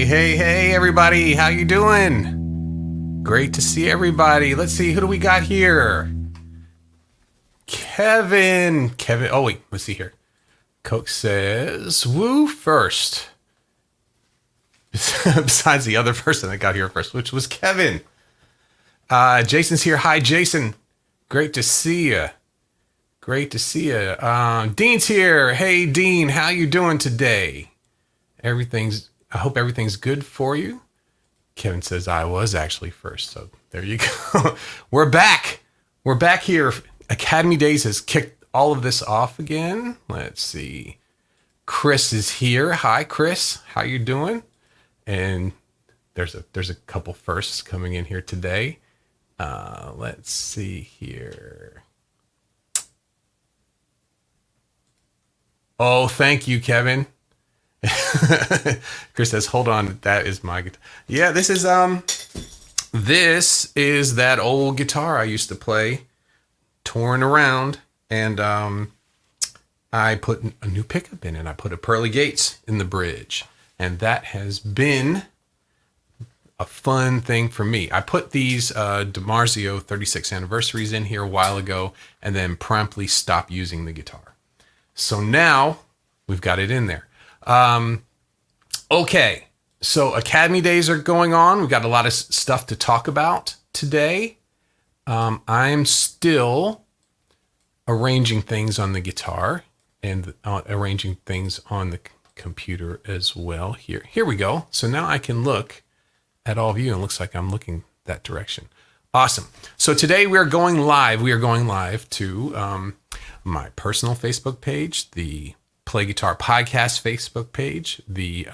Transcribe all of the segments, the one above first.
Hey, everybody. How you doing? Great to see everybody. Let's see. Who do we got here? Kevin. Oh, wait. Let's see here. Coke says, woo first. Besides the other person that got here first, which was Kevin. Jason's here. Hi, Jason. Great to see you. Dean's here. Hey, Dean. How you doing today? I hope everything's good for you. Kevin says I was actually first. So there you go. We're back. We're back here. Academy Days has kicked all of this off again. Let's see. Chris is here. Hi, Chris. How you doing? And there's a couple firsts coming in here today. Let's see here. Oh, thank you, Kevin. Chris says, hold on, that is my guitar. Yeah, this is that old guitar I used to play, touring around, and I put a new pickup in it. I put a Pearly Gates in the bridge, and that has been a fun thing for me. I put these DiMarzio 36 anniversaries in here a while ago, and then promptly stopped using the guitar. So now we've got it in there. Okay, so Academy Days are going on. We've got a lot of stuff to talk about today. I'm still arranging things on the guitar and arranging things on the computer as well. Here we go. So now I can look at all of you, and it looks like I'm looking that direction. Awesome. So today we are going live. We are going live to my personal Facebook page, the Play Guitar Podcast Facebook page, the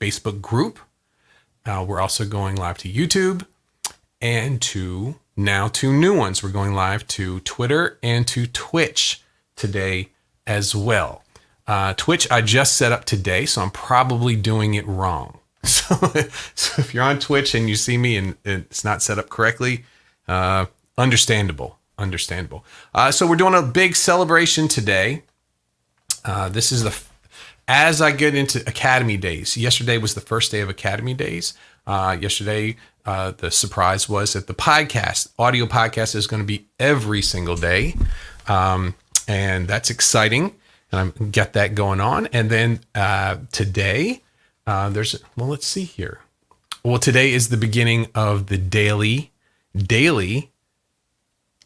Facebook group. We're also going live to YouTube and to now two new ones. We're going live to Twitter and to Twitch today as well. Twitch I just set up today, so I'm probably doing it wrong. So if you're on Twitch and you see me and it's not set up correctly, understandable. So we're doing a big celebration today. This is as I get into Academy Days. Yesterday was the first day of Academy Days. Yesterday, the surprise was that the audio podcast is going to be every single day. And that's exciting. And I'm going to get that going on. And then today, let's see here. Well, today is the beginning of the daily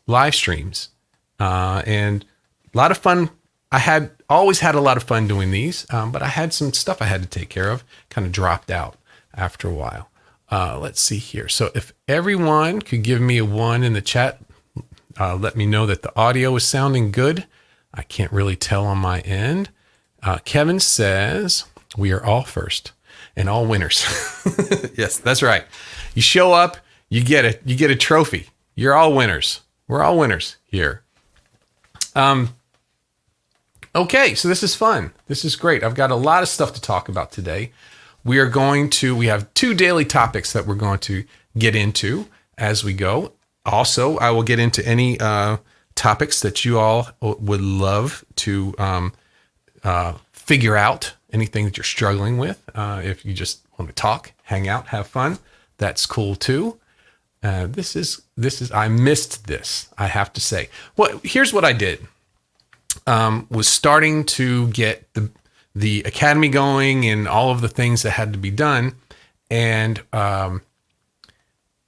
live streams. And a lot of fun. I always had a lot of fun doing these, but I had some stuff I had to take care of, kind of dropped out after a while. Let's see here. So if everyone could give me a 1 in the chat, let me know that the audio is sounding good. I can't really tell on my end. Kevin says, we are all first and all winners. Yes, that's right. You show up, you get a trophy. You're all winners. We're all winners here. Okay, so this is fun. This is great. I've got a lot of stuff to talk about today. We have 2 daily topics that we're going to get into as we go. Also, I will get into any topics that you all would love to figure out, anything that you're struggling with. If you just want to talk, hang out, have fun, that's cool too. I missed this, I have to say. Well, here's what I did. Was starting to get the academy going and all of the things that had to be done, and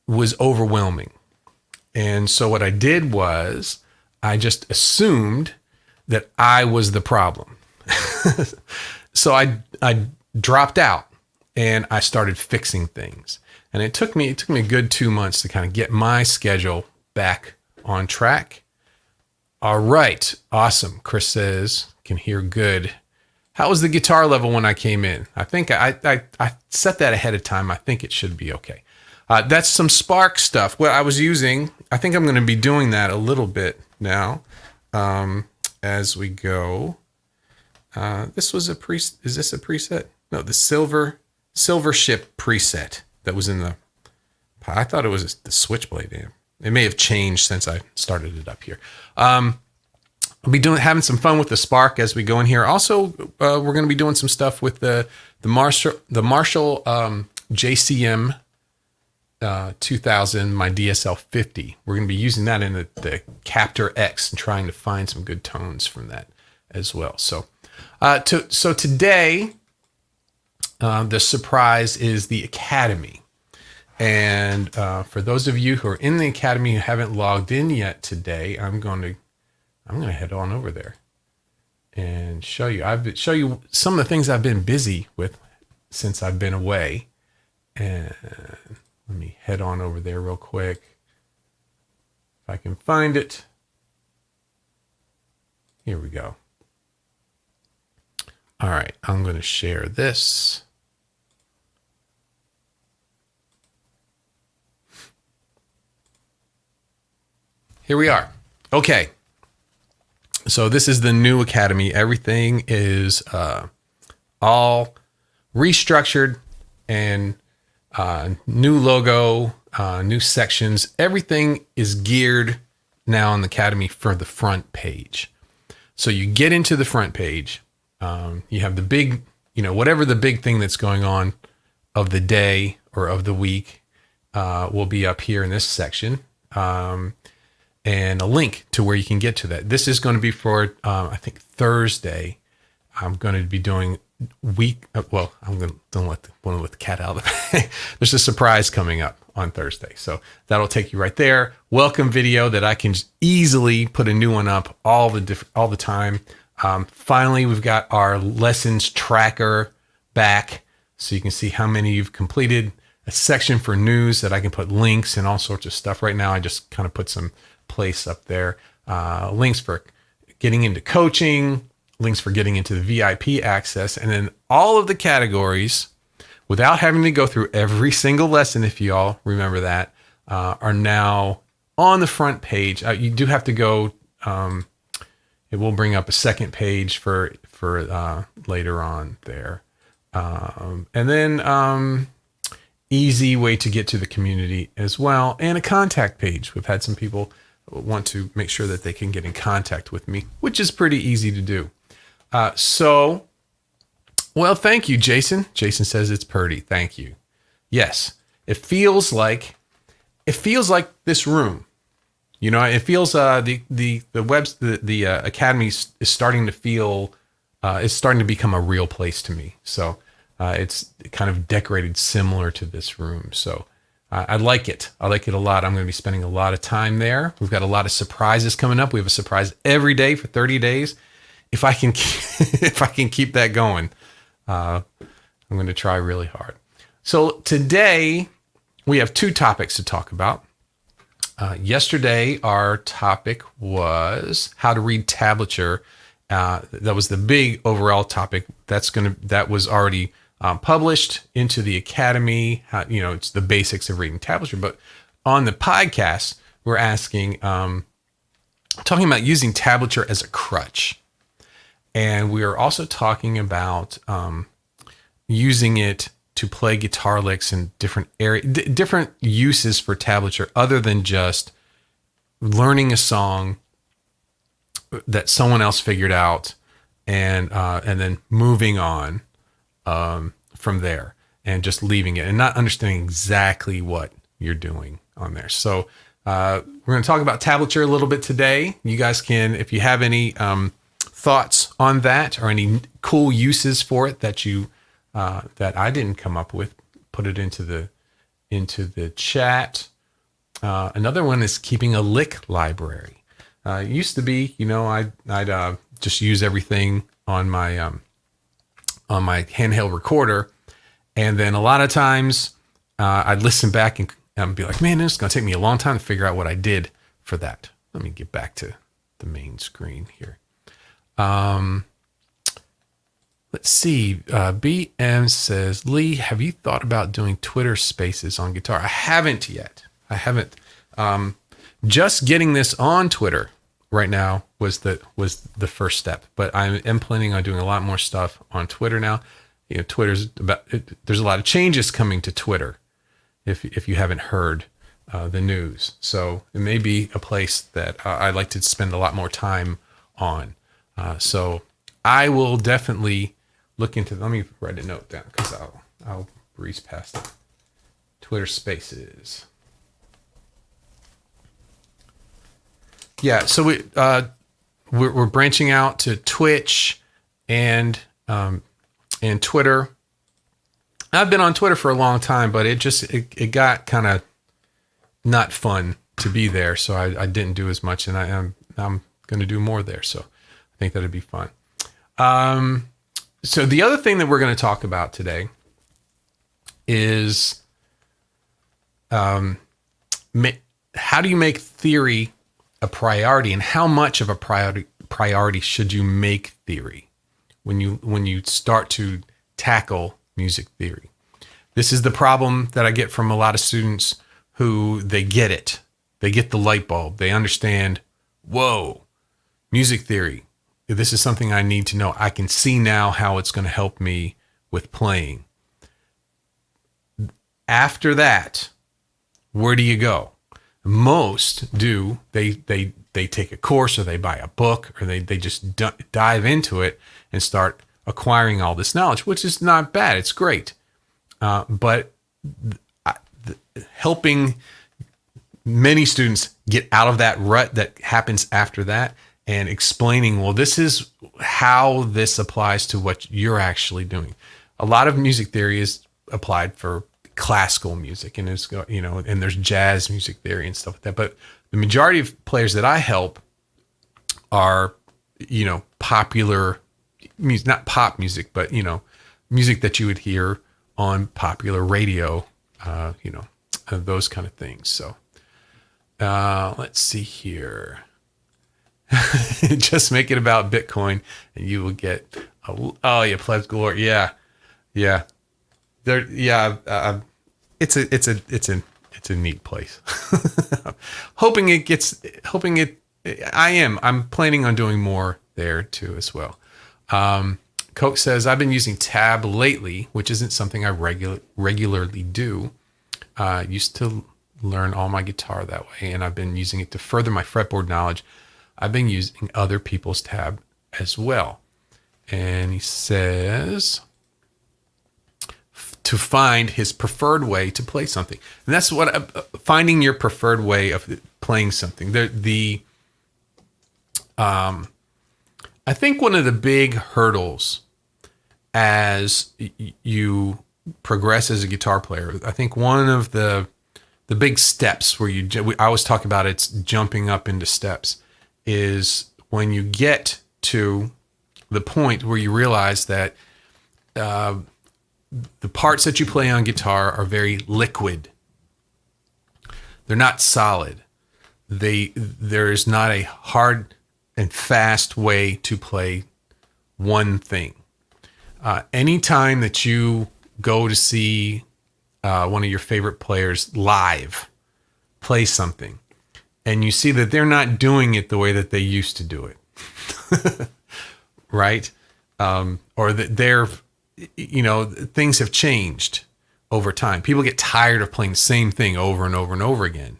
was overwhelming. And so what I did was I just assumed that I was the problem. So I dropped out and I started fixing things. And it took me a good 2 months to kind of get my schedule back on track. All right. Awesome. Chris says, can hear good. How was the guitar level when I came in? I think I set that ahead of time. I think it should be okay. That's some Spark stuff. What I was using, I think I'm going to be doing that a little bit now as we go. This was is this a preset? No, the Silver Ship preset that was in the, I thought it was the Switchblade amp. It may have changed since I started it up here. I'll be having some fun with the Spark as we go in here. Also, we're going to be doing some stuff with the Marshall JCM 2000, my DSL 50. We're going to be using that in the Captor X and trying to find some good tones from that as well. So, so today, the surprise is the Academy. And for those of you who are in the Academy who haven't logged in yet today, I'm going to head on over there and show you some of the things I've been busy with since I've been away. And let me head on over there real quick if I can find it. Here we go. All right, I'm going to share this. Here we are. Okay. So this is the new Academy. Everything is all restructured and new logo, new sections. Everything is geared now on the Academy for the front page. So you get into the front page. You have the big, whatever the big thing that's going on of the day or of the week will be up here in this section. And a link to where you can get to that. This is going to be for, I think, Thursday. I'm going to be doing I'm going to let the cat out of the bag. There's a surprise coming up on Thursday. So that'll take you right there. Welcome video that I can just easily put a new one up all the time. Finally, we've got our lessons tracker back. So you can see how many you've completed. A section for news that I can put links and all sorts of stuff. Right now, I just kind of put some place up there, links for getting into coaching, links for getting into the VIP access, and then all of the categories without having to go through every single lesson, if you all remember that, are now on the front page. You do have to go, it will bring up a second page for later on there. And then easy way to get to the community as well, and a contact page. We've had some people want to make sure that they can get in contact with me, which is pretty easy to do. Well, thank you, Jason. Jason says it's pretty. Thank you. Yes, it feels like this room. It feels the Academy is starting to feel it's starting to become a real place to me. So it's kind of decorated similar to this room. So I like it. I like it a lot. I'm going to be spending a lot of time there. We've got a lot of surprises coming up. We have a surprise every day for 30 days. If I can keep that going, I'm going to try really hard. So today we have two topics to talk about. Yesterday, our topic was how to read tablature. That was the big overall topic. That was already published into the Academy. It's the basics of reading tablature. But on the podcast, we're talking about using tablature as a crutch. And we are also talking about using it to play guitar licks in different different uses for tablature, other than just learning a song that someone else figured out, and then moving on from there, and just leaving it and not understanding exactly what you're doing on there. So we're going to talk about tablature a little bit today. You guys can, if you have any thoughts on that or any cool uses for it that that I didn't come up with, put it into the chat. Another one is keeping a lick library. It used to be, I'd just use everything on my handheld recorder, and then a lot of times I'd listen back and be like, man, it's going to take me a long time to figure out what I did for that. Let me get back to the main screen here. Let's see. BM says, Lee, have you thought about doing Twitter Spaces on guitar? I haven't yet. I haven't. Just getting this on Twitter right now was the first step. But I am planning on doing a lot more stuff on Twitter now. Twitter's there's a lot of changes coming to Twitter. If you haven't heard the news, so it may be a place that I'd like to spend a lot more time on. So I will definitely look into. Let me write a note down because I'll breeze past it. Twitter Spaces. Yeah, so we're branching out to Twitch and Twitter. I've been on Twitter for a long time, but it got kind of not fun to be there, so I didn't do as much, and I'm going to do more there. So I think that'd be fun. So the other thing that we're going to talk about today is how do you make theory a priority, and how much of a priority should you make theory when you start to tackle music theory? This is the problem that I get from a lot of students who they get it. They get the light bulb. They understand, whoa, music theory. This is something I need to know. I can see now how it's going to help me with playing. After that, where do you go? Most do. They take a course, or they buy a book, or they just dive into it and start acquiring all this knowledge, which is not bad. It's great. But helping many students get out of that rut that happens after that, and explaining, well, this is how this applies to what you're actually doing. A lot of music theory is applied for classical music, and it's, and there's jazz music theory and stuff like that. But the majority of players that I help are, popular music, not pop music, but, music that you would hear on popular radio, those kind of things. So let's see here. Just make it about Bitcoin and you will get, plebs galore. Yeah. There, it's a neat place. I'm planning on doing more there too as well. Coke says, I've been using tab lately, which isn't something I regularly do. Used to learn all my guitar that way, and I've been using it to further my fretboard knowledge. I've been using other people's tab as well. And he says to find his preferred way to play something. And that's what finding your preferred way of playing something. I think one of the big hurdles as you progress as a guitar player, I think one of the big steps where I always talk about it's jumping up into steps, is when you get to the point where you realize that the parts that you play on guitar are very liquid. They're not solid. There is not a hard and fast way to play one thing. Anytime that you go to see one of your favorite players live play something, and you see that they're not doing it the way that they used to do it, right? Or that things have changed over time. People get tired of playing the same thing over and over and over again,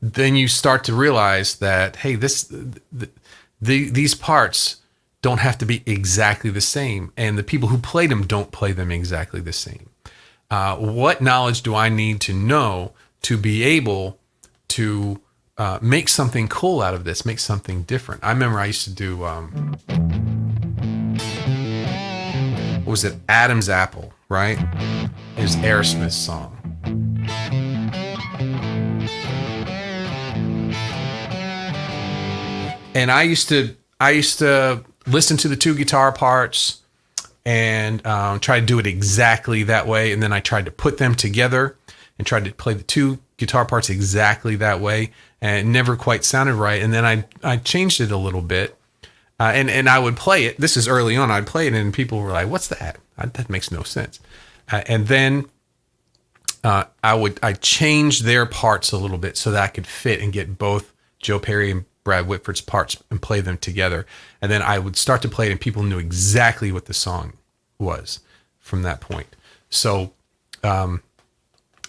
then you start to realize that, hey, these parts don't have to be exactly the same, and the people who play them don't play them exactly the same. What knowledge do I need to know to be able to make something cool out of this, make something different? I remember I used to do, what was it? Adam's Apple, right? It was Aerosmith's song. And I used to listen to the two guitar parts and try to do it exactly that way. And then I tried to put them together and tried to play the two guitar parts exactly that way. And it never quite sounded right. And then I changed it a little bit. And I would play it. This is early on. I'd play it and people were like, what's that? That makes no sense. And then I changed their parts a little bit so that I could fit and get both Joe Perry and Brad Whitford's parts and play them together. And then I would start to play it and people knew exactly what the song was from that point. So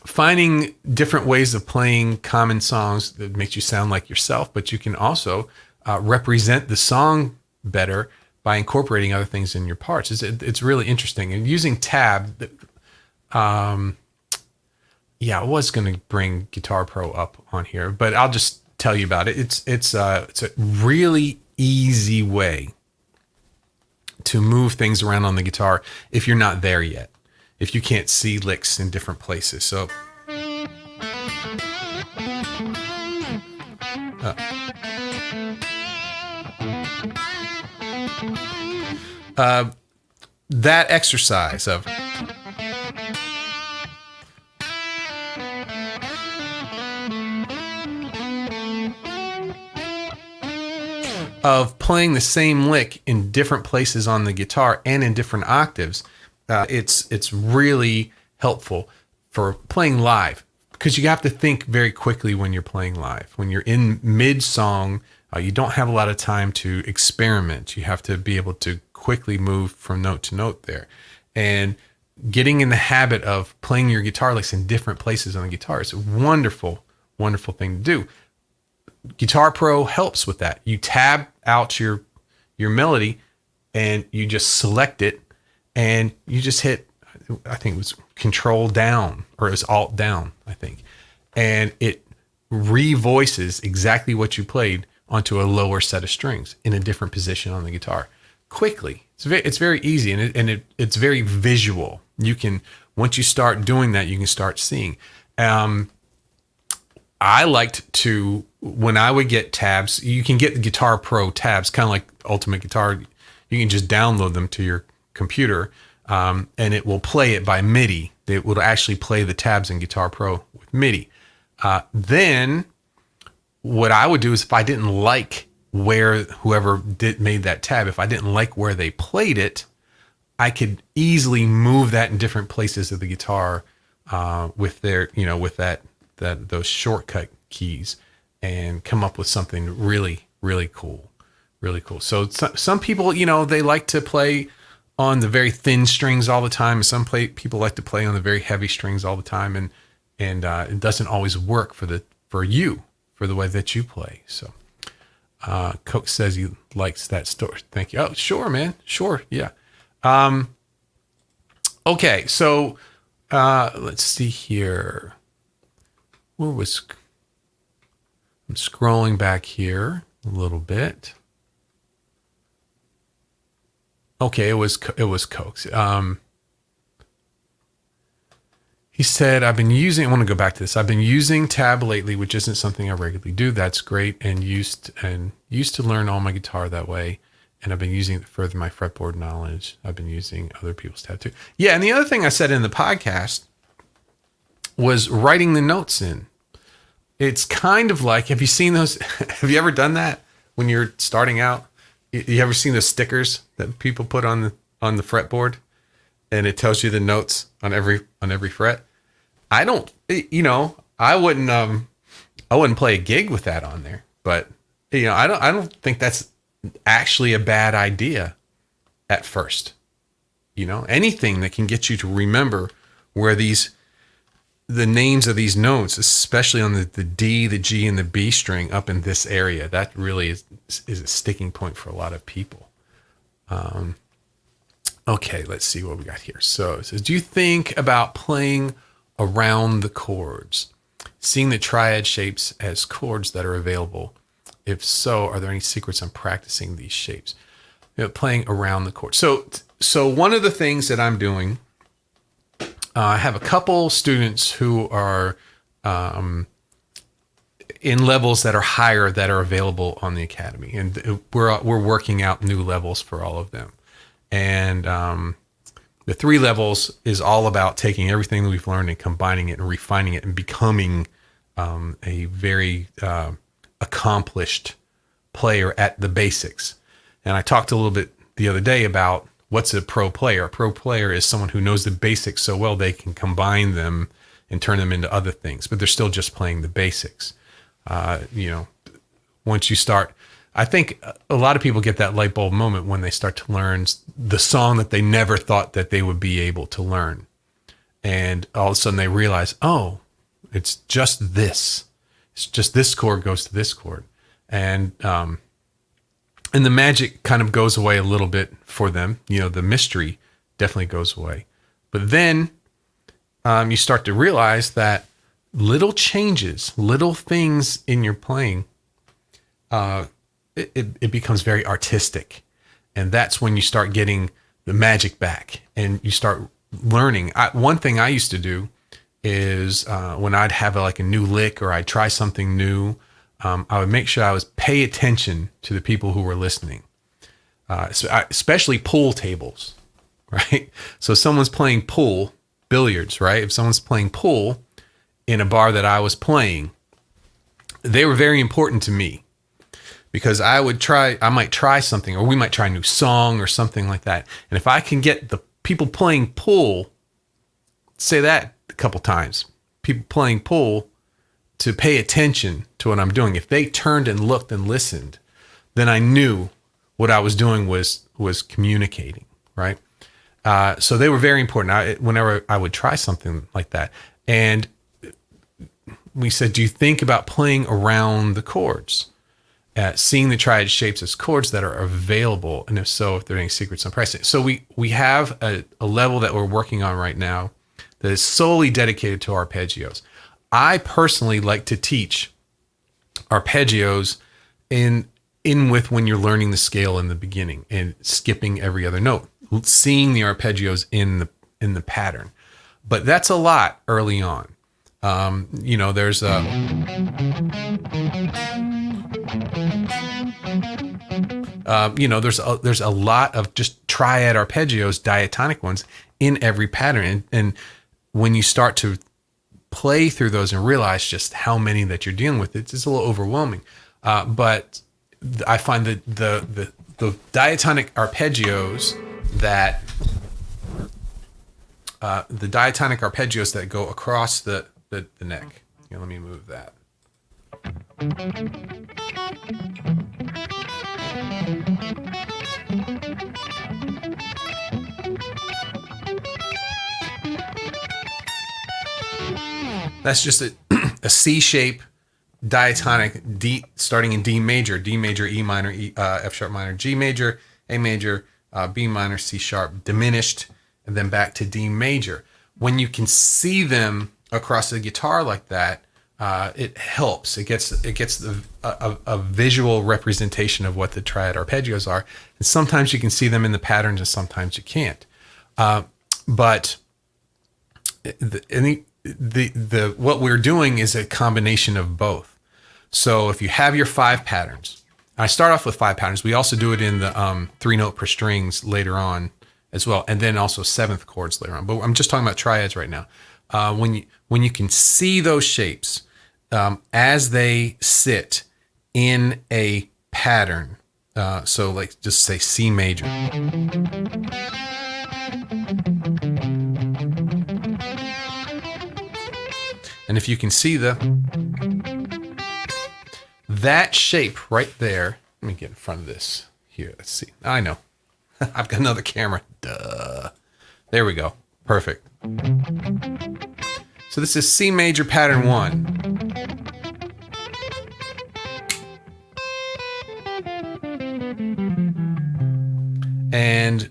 finding different ways of playing common songs that makes you sound like yourself, but you can also represent the song better by incorporating other things in your parts. It's really interesting. And using tab, I was going to bring Guitar Pro up on here, but I'll just tell you about it. It's a really easy way to move things around on the guitar if you're not there yet, if you can't see licks in different places. So that exercise of playing the same lick in different places on the guitar and in different octaves, it's really helpful for playing live, because you have to think very quickly when you're playing live. When you're in mid-song, you don't have a lot of time to experiment. You have to be able to quickly move from note to note there. And getting in the habit of playing your guitar licks in different places on the guitar is a wonderful, wonderful thing to do. Guitar Pro helps with that. You tab out your melody and you just select it and you just hit, I think it was Control down, or it was Alt down, I think. And it revoices exactly what you played onto a lower set of strings in a different position on the guitar quickly. It's very easy, and it's very visual. You can, once you start doing that, you can start seeing. I liked to, when I would get tabs, you can get the Guitar Pro tabs, kind of like Ultimate Guitar. You can just download them to your computer, and it will play it by MIDI. It will actually play the tabs in Guitar Pro with MIDI. Then what I would do is, if I didn't like where whoever made that tab, if I didn't like where they played it, I could easily move that in different places of the guitar with their, with those shortcut keys, and come up with something really, really cool, really cool. So some people, they like to play on the very thin strings all the time. Some people like to play on the very heavy strings all the time, and it doesn't always work for the way that you play. So Coke says he likes that story. Thank you. Oh, sure, man. Sure. Yeah. Okay. So let's see here. I'm scrolling back here a little bit. Okay, it was Coke's. He said, I want to go back to this. I've been using tab lately, which isn't something I regularly do. That's great. And used to learn all my guitar that way. And I've been using it to further my fretboard knowledge. I've been using other people's tab too. Yeah. And the other thing I said in the podcast was writing the notes in. It's kind of like, have you seen those? Have you ever done that when you're starting out? You ever seen those stickers that people put on the fretboard, and it tells you the notes on every fret? I don't, I wouldn't play a gig with that on there, but I don't think that's actually a bad idea at first. Anything that can get you to remember where the names of these notes, especially on the D, the G, and the B string up in this area, that really is a sticking point for a lot of people. Okay, let's see what we got here. So it says, do you think about playing around the chords, seeing the triad shapes as chords that are available? If so, are there any secrets on practicing these shapes? Playing around the chords. So one of the things that I'm doing, I have a couple students who are in levels that are higher that are available on the Academy, and we're working out new levels for all of them. And the 3 levels is all about taking everything that we've learned and combining it and refining it and becoming a very accomplished player at the basics. And I talked a little bit the other day about what's a pro player. A pro player is someone who knows the basics so well they can combine them and turn them into other things, but they're still just playing the basics. Once you start, I think a lot of people get that light bulb moment when they start to learn the song that they never thought that they would be able to learn. And all of a sudden they realize, oh, it's just this. It's just this chord goes to this chord. And And the magic kind of goes away a little bit for them. The mystery definitely goes away. But then you start to realize that little changes, little things in your playing, it becomes very artistic. And that's when you start getting the magic back and you start learning. One thing I used to do is when I'd have a new lick or I'd try something new, I would make sure I was pay attention to the people who were listening, especially pool tables, right? So someone's playing billiards, right? If someone's playing pool in a bar that I was playing, they were very important to me because I might try something, or we might try a new song or something like that. And if I can get the people playing pool, say that a couple times, people playing pool to pay attention to what I'm doing. If they turned and looked and listened, then I knew what I was doing was communicating, right? So they were very important. Whenever I would try something like that. And we said, do you think about playing around the chords? Seeing the triad shapes as chords that are available, and if so, if there are any secrets on pricing. So we have a level that we're working on right now that is solely dedicated to arpeggios. I personally like to teach arpeggios in with when you're learning the scale in the beginning and skipping every other note, seeing the arpeggios in the pattern. But that's a lot early on. There's there's a lot of just triad arpeggios, diatonic ones in every pattern. And when you start to play through those and realize just how many that you're dealing with, it's a little overwhelming. But I find that the diatonic arpeggios that go across the neck. Let me move that. That's just a C shape diatonic D, starting in D major, E minor, F sharp minor, G major, A major, B minor, C sharp, diminished, and then back to D major. When you can see them across the guitar like that, it helps. It gets a visual representation of what the triad arpeggios are. And sometimes you can see them in the patterns, and sometimes you can't. But what we're doing is a combination of both. So if you have your 5 patterns, I start off with 5 patterns. We also do it in the 3-note per strings later on as well, and then also 7th chords later on. But I'm just talking about triads right now. When you can see those shapes as they sit in a pattern, so like just say C major. And if you can see that shape right there, let me get in front of this here. Let's see. I know. I've got another camera. Duh. There we go. Perfect. So this is C major pattern 1. And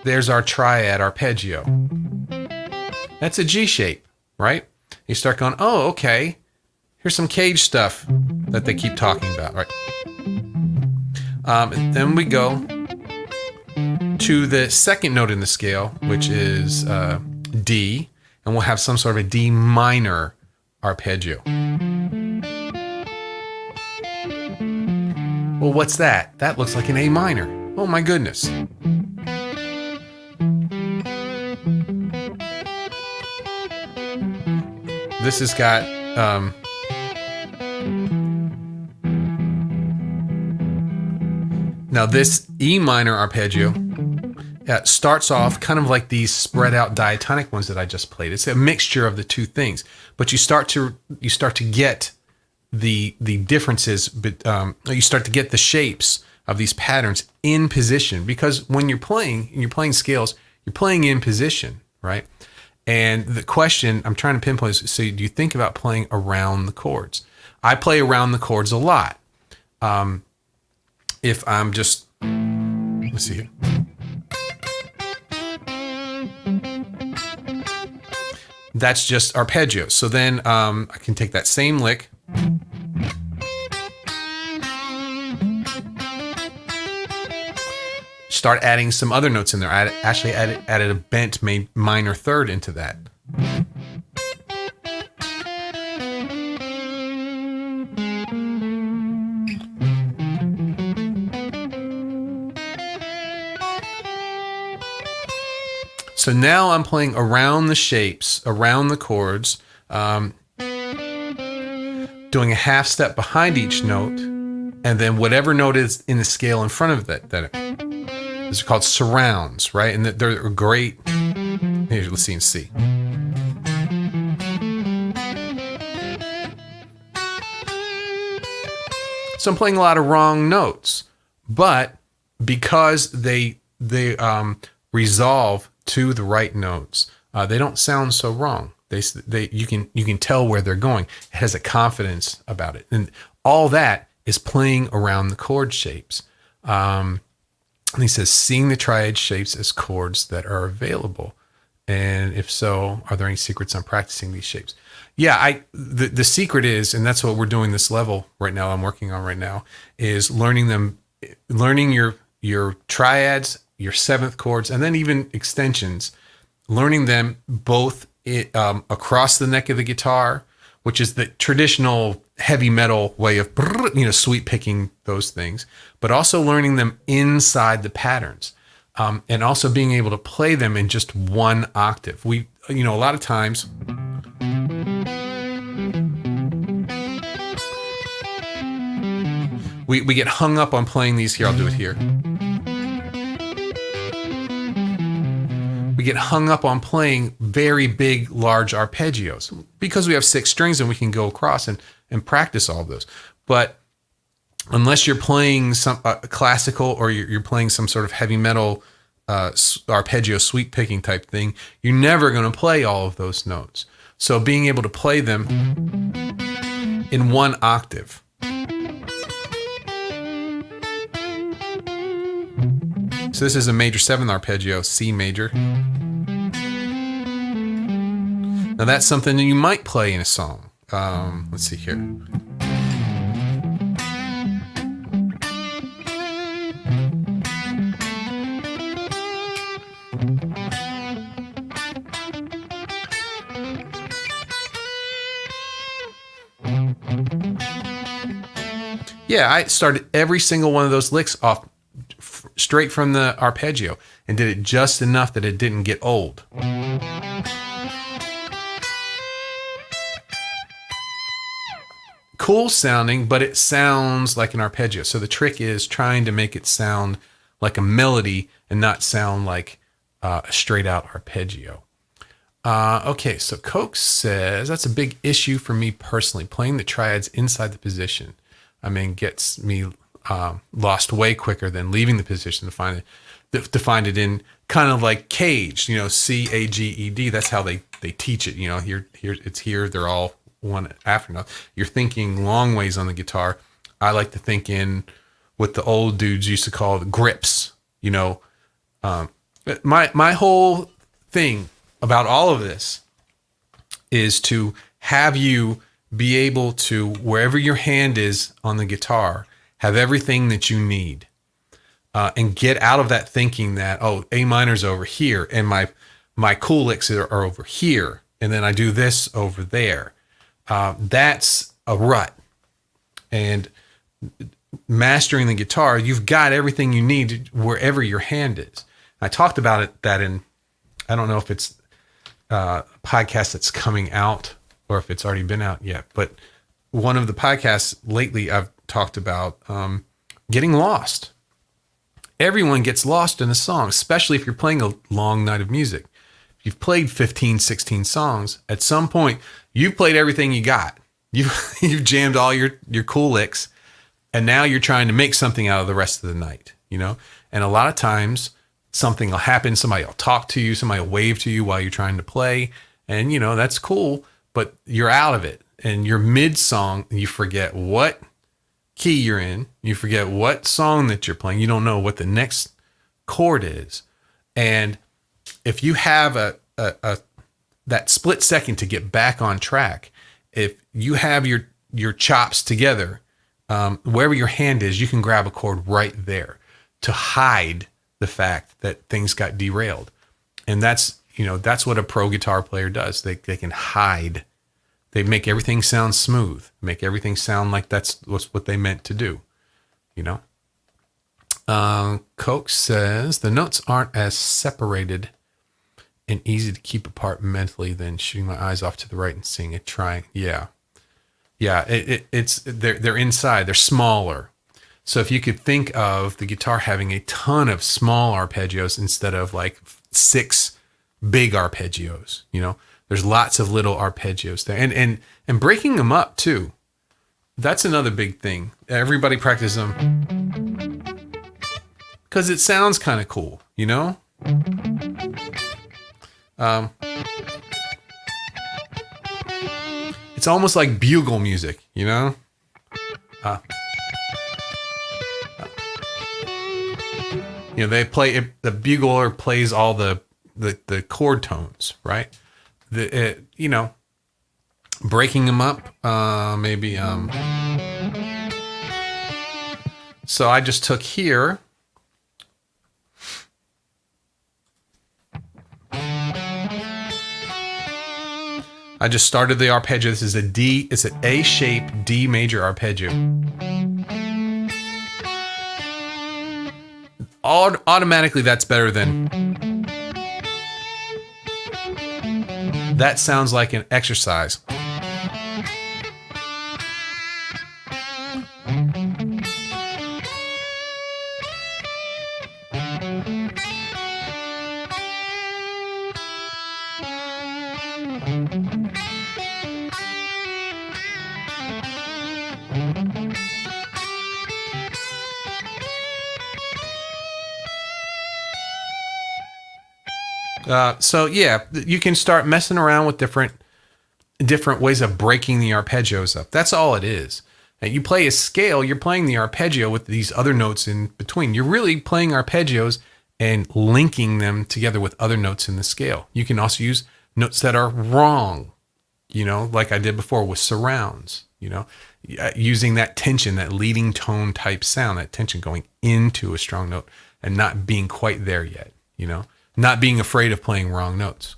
there's our triad arpeggio. That's a G shape, right? You start going, oh, okay. Here's some cage stuff that they keep talking about, right? Then we go to the 2nd note in the scale, which is D, and we'll have some sort of a D minor arpeggio. Well, what's that? That looks like an A minor. Oh my goodness. This has got now this E minor arpeggio starts off kind of like these spread out diatonic ones that I just played. It's a mixture of the two things, but you start to get the differences, but you start to get the shapes of these patterns in position, because when you're playing scales, you're playing in position, right? And the question I'm trying to pinpoint is, so do you think about playing around the chords? I play around the chords a lot. if I'm just, let's see here. That's just arpeggio. So then I can take that same lick, start adding some other notes in there. I actually added a bent minor third into that. So now I'm playing around the shapes, around the chords, doing a half step behind each note, and then whatever note is in the scale in front of that. These are called surrounds, right? And they're great. Here, let's see and see. So I'm playing a lot of wrong notes, but because they resolve to the right notes, they don't sound so wrong. You can tell where they're going. It has a confidence about it, and all that is playing around the chord shapes. And he says, seeing the triad shapes as chords that are available, and if so, are there any secrets on practicing these shapes? Yeah, the secret is, and that's what we're doing this level right now. I'm working on right now is learning your triads, your seventh chords, and then even extensions, learning them both across the neck of the guitar, which is the traditional heavy metal way of, sweep picking those things, but also learning them inside the patterns, and also being able to play them in just one octave. A lot of times we get hung up on playing these here. I'll do it here. We get hung up on playing very big, large arpeggios because we have 6 strings and we can go across and practice all of those. But unless you're playing some classical or you're playing some sort of heavy metal arpeggio sweep picking type thing, you're never going to play all of those notes. So being able to play them in one octave. So this is a major 7th arpeggio, C major. Now that's something that you might play in a song. Let's see here. Yeah, I started every single one of those licks off straight from the arpeggio and did it just enough that it didn't get old. Cool sounding, but it sounds like an arpeggio. So the trick is trying to make it sound like a melody and not sound like a straight out arpeggio. Okay, so Coke says, that's a big issue for me personally, playing the triads inside the position. Gets me lost way quicker than leaving the position to find it in kind of like caged, CAGED. That's how they teach it. Here it's here. They're all one after another. You're thinking long ways on the guitar. I like to think in what the old dudes used to call the grips. My whole thing about all of this is to have you be able to, wherever your hand is on the guitar, have everything that you need, and get out of that thinking that, A minor's over here and my cool licks are over here, and then I do this over there. That's a rut. And mastering the guitar, you've got everything you need wherever your hand is. I talked about that in, I don't know if it's a podcast that's coming out or if it's already been out yet, but one of the podcasts lately I've talked about getting lost. Everyone gets lost in a song, especially if you're playing a long night of music. If you've played 15, 16 songs, at some point you've played everything you got. You've jammed all your cool licks, and now you're trying to make something out of the rest of the night, And a lot of times something will happen, somebody will talk to you, somebody will wave to you while you're trying to play, and that's cool, but you're out of it. And you're mid-song, and you forget what key you're in. You forget what song that you're playing. You don't know what the next chord is. And if you have that split second to get back on track, if you have your chops together, wherever your hand is, you can grab a chord right there to hide the fact that things got derailed. And that's what a pro guitar player does. They can hide. They make everything sound smooth, make everything sound like that's what they meant to do, Coke says the notes aren't as separated and easy to keep apart mentally than shooting my eyes off to the right and seeing it trying. Yeah. It's they're inside. They're smaller. So if you could think of the guitar having a ton of small arpeggios instead of like 6 big arpeggios, there's lots of little arpeggios there, and breaking them up too. That's another big thing. Everybody practice them because it sounds kind of cool, It's almost like bugle music, they play it, the bugler plays all the chord tones, right? Breaking them up, maybe. So I just took here. I just started the arpeggio. This is a D. It's an A shape D major arpeggio. Automatically, that's better than. That sounds like an exercise. So yeah, you can start messing around with different ways of breaking the arpeggios up. That's all it is. And you play a scale, you're playing the arpeggio with these other notes in between. You're really playing arpeggios and linking them together with other notes in the scale. You can also use notes that are wrong, like I did before with surrounds, using that tension, that leading tone type sound, that tension going into a strong note and not being quite there yet, not being afraid of playing wrong notes.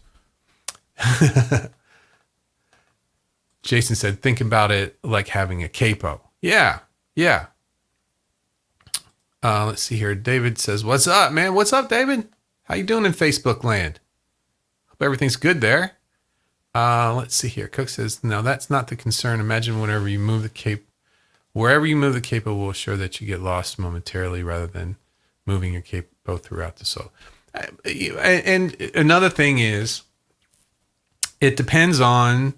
Jason said, think about it like having a capo. Yeah. Let's see here. David says, what's up, man? What's up, David? How you doing in Facebook land? Hope everything's good there. Let's see here. Cook says, no, that's not the concern. Imagine wherever you move the capo will assure that you get lost momentarily rather than moving your capo throughout the solo. And another thing is, it depends on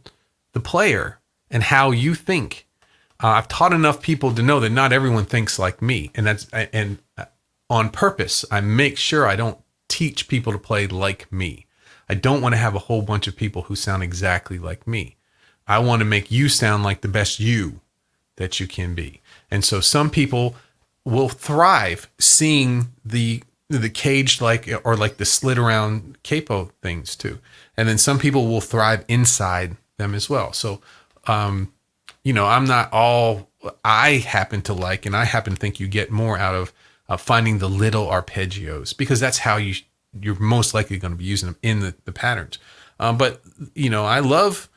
the player and how you think. I've taught enough people to know that not everyone thinks like me, and on purpose. I make sure I don't teach people to play like me. I don't want to have a whole bunch of people who sound exactly like me. I want to make you sound like the best you that you can be. And so some people will thrive seeing the caged or the slid around capo things too. And then some people will thrive inside them as well. So, I'm not all I happen to like, and I happen to think you get more out of finding the little arpeggios, because that's how you're most likely going to be using them in the patterns. But I love,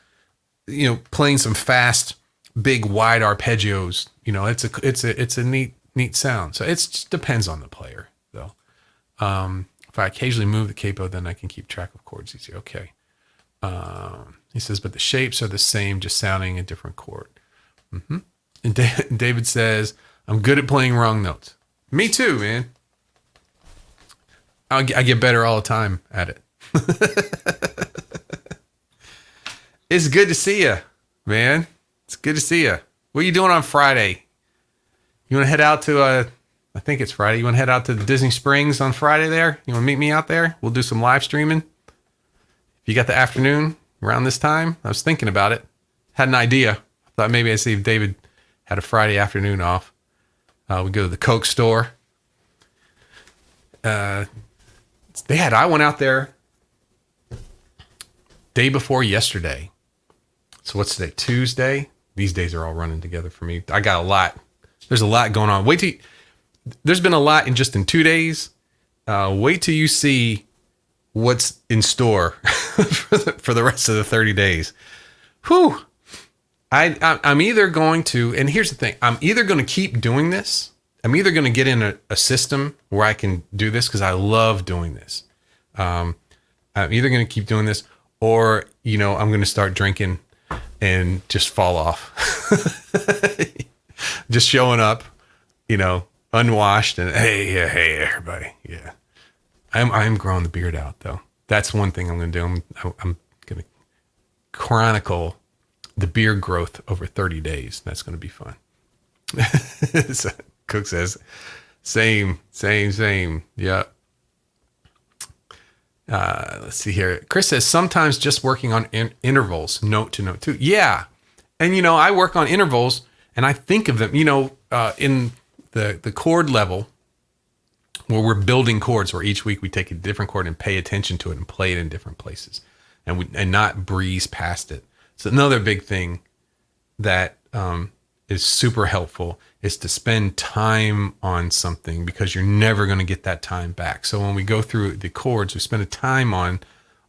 playing some fast, big, wide arpeggios. It's a neat sound. So it just depends on the player though. If I occasionally move the capo, then I can keep track of chords easier. Okay. He says, but the shapes are the same, just sounding a different chord. Mm-hmm. And David says, I'm good at playing wrong notes. Me too, man. I get better all the time at it. It's good to see you, man. It's good to see you. What are you doing on Friday? You want to head out to, I think it's Friday. You want to head out to the Disney Springs on Friday there? You want to meet me out there? We'll do some live streaming. If you got the afternoon around this time, I was thinking about it. Had an idea. I thought maybe I'd see if David had a Friday afternoon off. We go to the Coke store. I went out there day before yesterday. So what's today? Tuesday. These days are all running together for me. I got a lot. There's a lot going on. There's been a lot in 2 days. Wait till you see what's in store for the rest of the 30 days. Whew. I'm either going to, and here's the thing, I'm either going to keep doing this. I'm either going to get in a system where I can do this because I love doing this. I'm either going to keep doing this or, I'm going to start drinking and just fall off. Just showing up, unwashed and hey, everybody. Yeah. I'm growing the beard out though. That's one thing I'm going to do. I'm going to chronicle the beard growth over 30 days. That's going to be fun. So Cook says, same. Yeah. Let's see here. Chris says, sometimes just working on intervals, note to note too. Yeah. And, I work on intervals and I think of them, in the chord level where we're building chords where each week we take a different chord and pay attention to it and play it in different places and not breeze past it. So another big thing that is super helpful is to spend time on something because you're never going to get that time back. So when we go through the chords, we spend a time on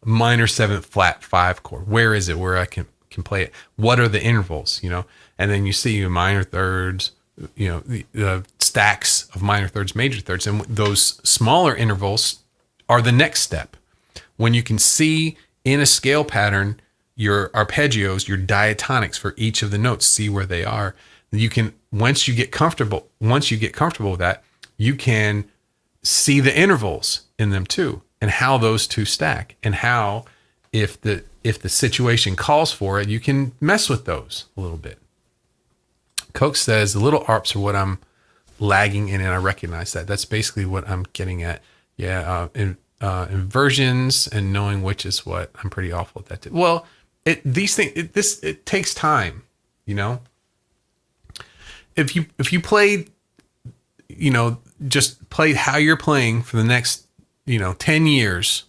minor 7th flat 5 chord. Where is it where I can play it? What are the intervals, And then you see your minor thirds, the stacks of minor thirds, major thirds, and those smaller intervals are the next step. When you can see in a scale pattern your arpeggios, your diatonics for each of the notes, see where they are. You can, once you get comfortable with that, you can see the intervals in them too, and how those two stack, and how if the situation calls for it, you can mess with those a little bit. Coke says the little arps are what I'm lagging in, and I recognize that. That's basically what I'm getting at. Yeah, inversions and knowing which is what. I'm pretty awful at that too. Well, it takes time, If you played, just played how you're playing for the next, 10 years,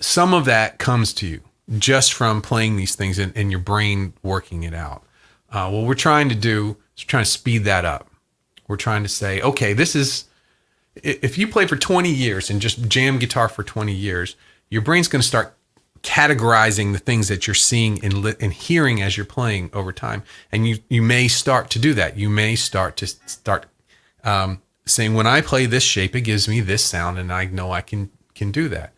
some of that comes to you just from playing these things and your brain working it out. What we're trying to do is trying to speed that up. We're trying to say, okay, if you play for 20 years and just jam guitar for 20 years, your brain's going to start categorizing the things that you're seeing and hearing as you're playing over time. And you may start to do that. You may start saying, when I play this shape, it gives me this sound, and I know I can do that.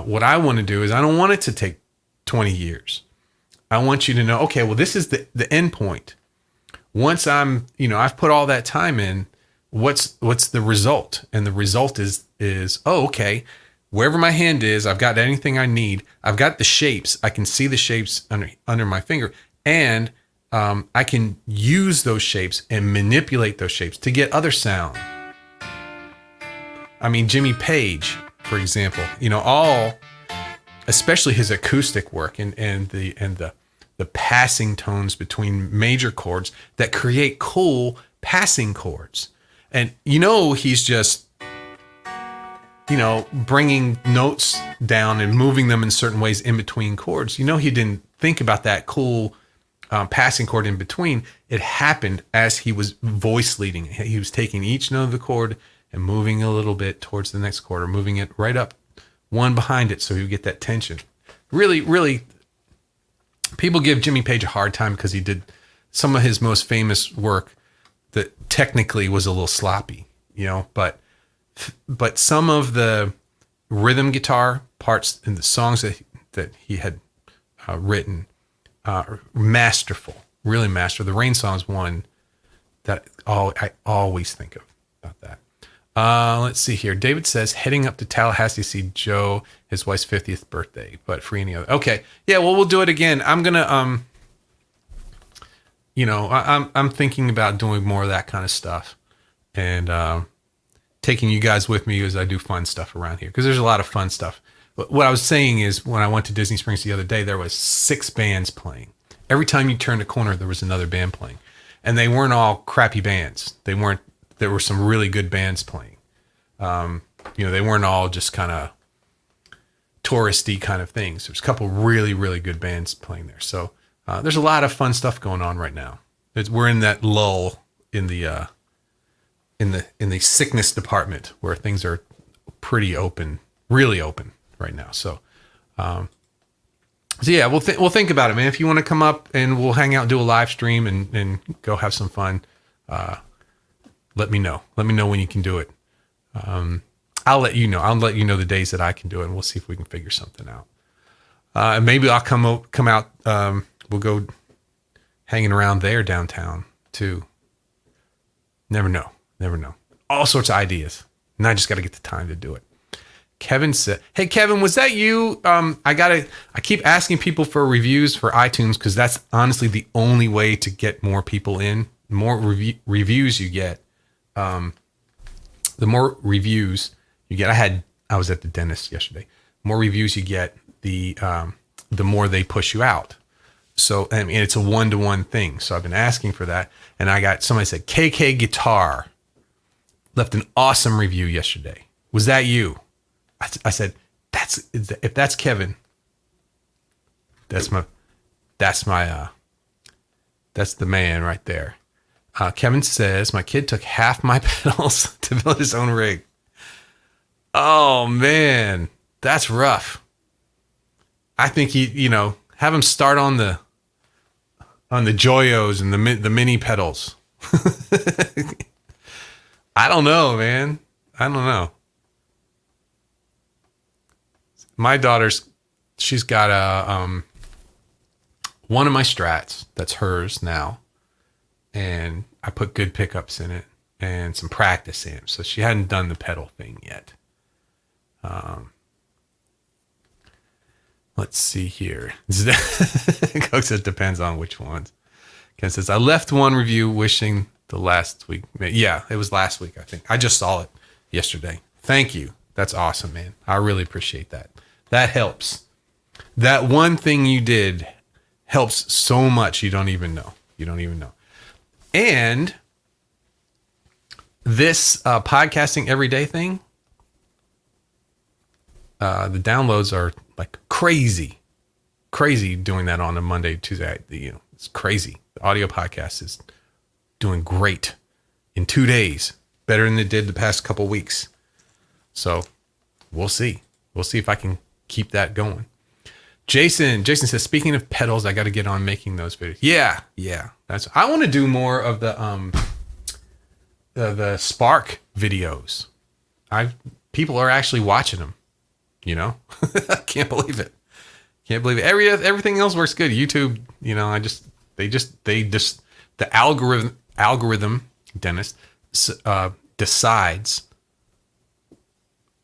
What I want to do is I don't want it to take 20 years. I want you to know, okay, well, this is the end point. Once I've put all that time in, what's the result? And the result is, oh, okay, wherever my hand is, I've got anything I need. I've got the shapes. I can see the shapes under my finger, and I can use those shapes and manipulate those shapes to get other sound. I mean, Jimmy Page, for example, especially his acoustic work and the passing tones between major chords that create cool passing chords. And he's just bringing notes down and moving them in certain ways in between chords. He didn't think about that cool passing chord in between. It happened as he was voice leading. He was taking each note of the chord and moving a little bit towards the next chord, or moving it right up one behind it so you get that tension. Really, really, people give Jimmy Page a hard time because he did some of his most famous work that technically was a little sloppy, but some of the rhythm guitar parts in the songs that he had written are masterful, really masterful. The Rain Song's one that I always think of about that. Let's see here. David says heading up to Tallahassee to see Joe, his wife's 50th birthday, but for any other. Okay. Yeah, well, we'll do it again. I'm going to, I'm thinking about doing more of that kind of stuff, and taking you guys with me as I do fun stuff around here, because there's a lot of fun stuff. What I was saying is, when I went to Disney Springs the other day, there was 6 bands playing. Every time you turned a corner, there was another band playing. and they weren't all crappy bands. There were some really good bands playing. They weren't all just kind of touristy kind of things. There's a couple really, really good bands playing there. So there's a lot of fun stuff going on right now. We're in that lull in the sickness department where things are pretty open, really open right now. So yeah, we'll think about it, man. If you want to come up and we'll hang out and do a live stream and go have some fun, let me know. Let me know when you can do it. I'll let you know. I'll let you know the days that I can do it, and we'll see if we can figure something out. And maybe I'll come out. We'll go hanging around there downtown too. Never know. All sorts of ideas, and I just got to get the time to do it. Kevin said, "Hey Kevin, was that you? I keep asking people for reviews for iTunes because that's honestly the only way to get more people in. The more reviews you get, the more reviews you get. I was at the dentist yesterday. The more reviews you get, the more they push you out. So I mean, it's a 1-to-1 thing. So I've been asking for that, and I got somebody said KK Guitar left an awesome review yesterday. Was that you?" I said, if that's Kevin, that's the man right there. Kevin says, "My kid took half my pedals to build his own rig." Oh man, that's rough. I think have him start on the Joyos and the mini pedals. I don't know, man. I don't know. My she's got one of my Strats that's hers now, and I put good pickups in it and some practice amps. So she hadn't done the pedal thing yet. Let's see here. Coach says depends on which ones. Ken says I left one review wishing the last week. Yeah, it was last week. I think I just saw it yesterday. Thank you. That's awesome, man. I really appreciate that. That helps. That one thing you did helps so much. You don't even know. And this podcasting everyday thing, the downloads are like crazy doing that on a Monday, Tuesday. It's crazy. The audio podcast is doing great in 2 days, better than it did the past couple weeks. So we'll see. We'll see if I can keep that going. Jason says, speaking of pedals, I got to get on making those videos. Yeah. I want to do more of the Spark videos. People are actually watching them. I can't believe it. Everything else works good. YouTube, the algorithm, Dennis, decides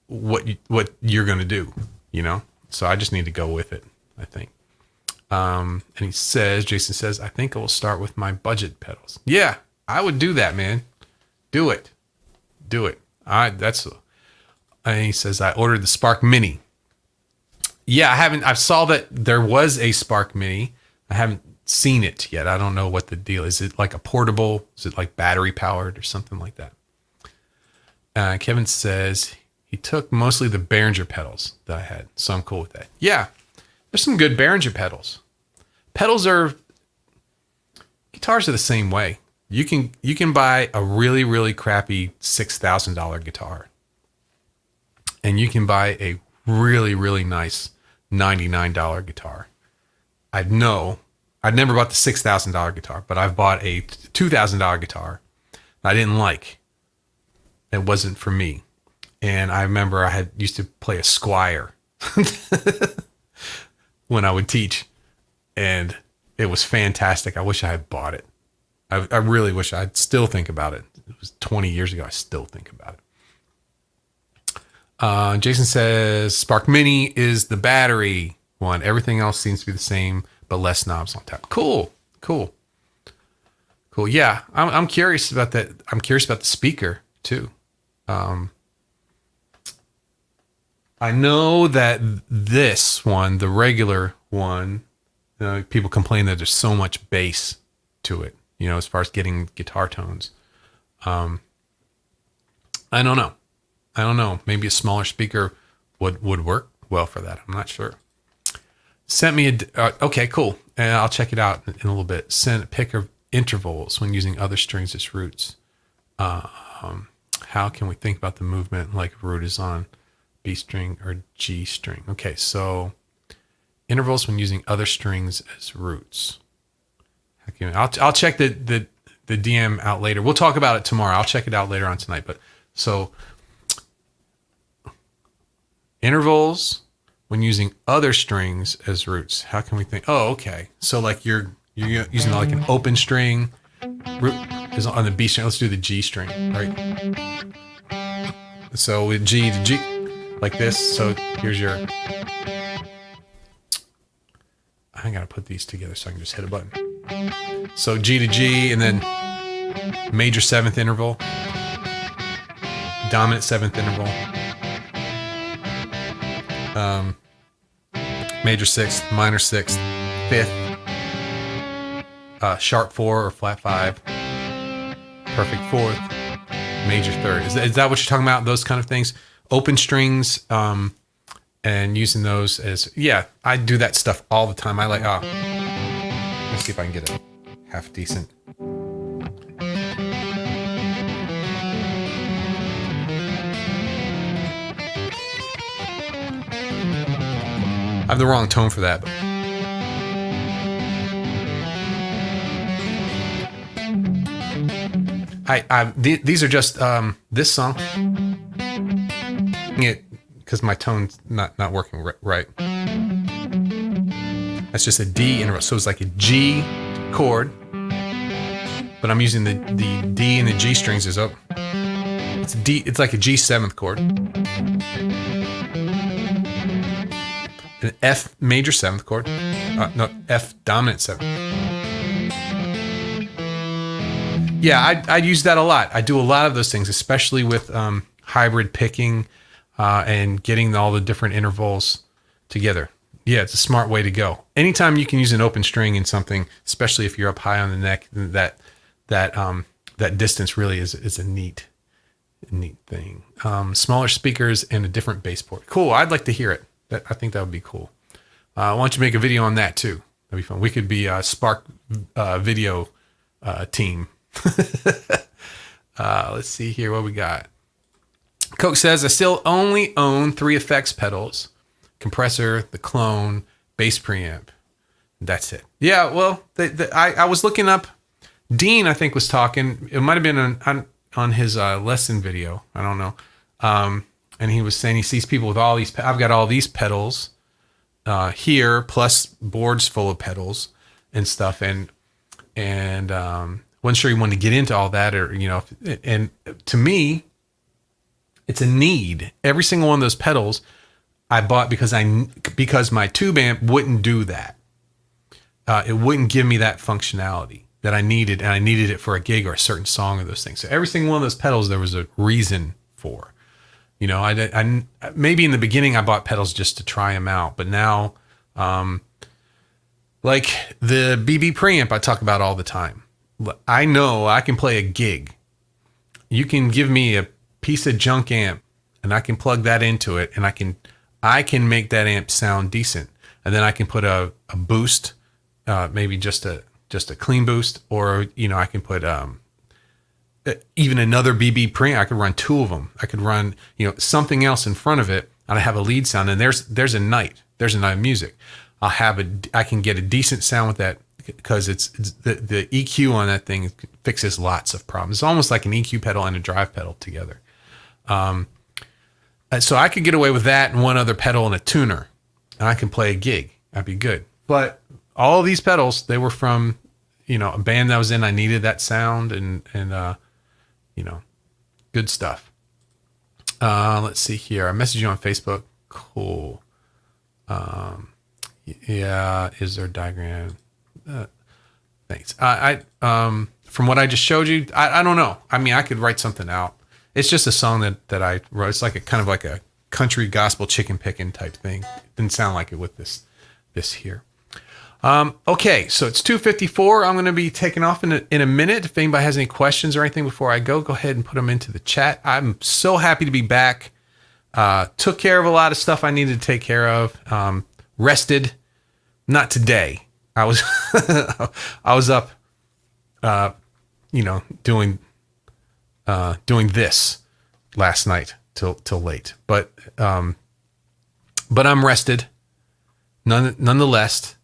what you're going to do, So I just need to go with it, I think. And Jason says, I think I will start with my budget pedals. Yeah, I would do that, man. Do it. And he says, I ordered the Spark Mini. Yeah, I saw that there was a Spark Mini. I haven't seen it yet. I don't know what the deal is. Is it like a portable? Is it like battery powered or something like that? Kevin says he took mostly the Behringer pedals that I had, so I'm cool with that. Yeah, there's some good Behringer pedals. Guitars are the same way. You can buy a really, really crappy $6,000 guitar, and you can buy a really, really nice $99 guitar. I'd never bought the $6,000 guitar, but I've bought a $2,000 guitar I didn't like. It wasn't for me. And I remember I used to play a Squier when I would teach, and it was fantastic. I wish I had bought it. I really wish. I'd still think about it. It was 20 years ago. I still think about it. Jason says Spark Mini is the battery one. Everything else seems to be the same, but less knobs on top. Cool. Yeah, I'm curious about that. I'm curious about the speaker too. I know that this one, the regular one, people complain that there's so much bass to it. you know, as far as getting guitar tones. I don't know. Maybe a smaller speaker would work well for that. I'm not sure. Sent me okay, cool. And I'll check it out in a little bit. Pick of intervals when using other strings as roots. How can we think about the movement like a root is on B string or G string? Okay, so intervals when using other strings as roots. I'll check the DM out later. We'll talk about it tomorrow. I'll check it out later on tonight. But so intervals when using other strings as roots. How can we think? Oh, okay. So like you're using like an open string. Root is on the B string. Let's do the G string, right? So with G to G, like this. So here's your. I gotta put these together so I can just hit a button. So G to G, and then major seventh interval, dominant seventh interval, major sixth, minor sixth, fifth, sharp four or flat five, perfect fourth, major third. Is that what you're talking about? Those kind of things, open strings, and using those as, yeah, I do that stuff all the time. I like, let's see if I can get it half decent. I have the wrong tone for that. These are just this song. Because my tone's not working right. That's just a D interval. So it's like a G chord, but I'm using the D and the G strings as up. It's D. It's like a G seventh chord. An F major seventh chord. No, F dominant seventh. Yeah, I use that a lot. I do a lot of those things, especially with hybrid picking and getting all the different intervals together. Yeah, it's a smart way to go. Anytime you can use an open string in something, especially if you're up high on the neck, that distance really is a neat thing. Smaller speakers and a different bass port. Cool. I'd like to hear it. I think that would be cool. Why don't you make a video on that too? That'd be fun. We could be a Spark video team. Let's see here what we got. Coke says, I still only own 3 effects pedals: compressor, the clone, bass preamp. That's it. Yeah, well, I was looking up. Dean, I think, was talking. It might have been on his lesson video. I don't know. And he was saying he sees people with all these. I've got all these pedals here, plus boards full of pedals and stuff. And wasn't sure he wanted to get into all that, or And to me, it's a need. Every single one of those pedals I bought because my tube amp wouldn't do that. It wouldn't give me that functionality that I needed, and I needed it for a gig or a certain song or those things. So every single one of those pedals, there was a reason for. I maybe in the beginning I bought pedals just to try them out, but now, like the BB preamp I talk about all the time. I know I can play a gig. You can give me a piece of junk amp and I can plug that into it, and I can make that amp sound decent. And then I can put a boost, maybe just a clean boost, or I can put even another BB preamp. I could run 2 of them. I could run something else in front of it, and I have a lead sound. And there's a night of music. I can get a decent sound with that, because it's the EQ on that thing fixes lots of problems. It's almost like an EQ pedal and a drive pedal together. So I could get away with that and one other pedal and a tuner, and I can play a gig. That'd be good. But all of these pedals, they were from a band that I was in. I needed that sound and good stuff. Let's see here. I messaged you on Facebook. Cool. Yeah. Is there a diagram? Thanks. From what I just showed you, I don't know. I mean, I could write something out. It's just a song that I wrote. It's like a kind of like a country gospel chicken picking type thing. Didn't sound like it with this here. Okay, so it's 2:54. I'm going to be taking off in a minute. If anybody has any questions or anything before I go ahead and put them into the chat. I'm so happy to be back. Took care of a lot of stuff I needed to take care of. Rested. Not today. I was I was up, doing this last night till late. But I'm rested. Nonetheless.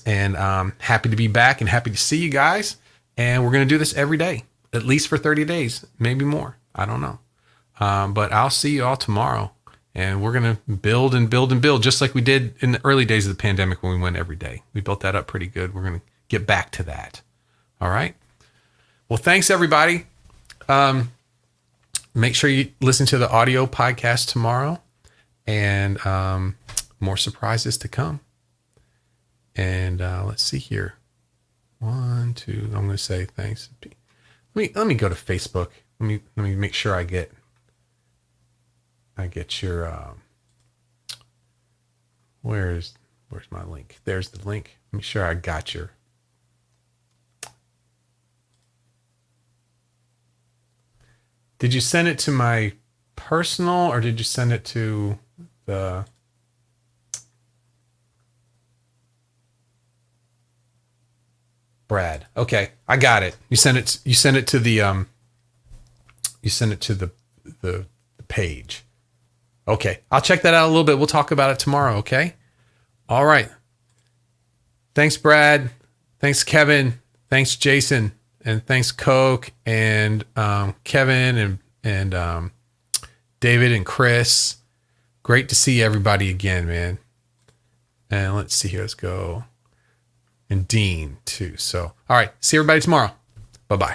And happy to be back and happy to see you guys. And we're going to do this every day, at least for 30 days, maybe more. I don't know. But I'll see you all tomorrow. And we're going to build and build and build, just like we did in the early days of the pandemic when we went every day. We built that up pretty good. We're going to get back to that. All right. Well, thanks, everybody. Make sure you listen to the audio podcast tomorrow. And more surprises to come. And let's see here. 1, 2. I'm going to say thanks. Let me go to Facebook. Let me make sure I get your. Where's my link? There's the link. Make sure I got your. Did you send it to my personal or did you send it to the? Brad. Okay, I got it. You sent it to the the page. Okay, I'll check that out a little bit. We'll talk about it tomorrow, okay? All right. Thanks, Brad. Thanks, Kevin. Thanks, Jason. And thanks, Coke and Kevin and David and Chris. Great to see everybody again, man. And let's see here. Let's go. And Dean too. So, all right. See everybody tomorrow. Bye-bye.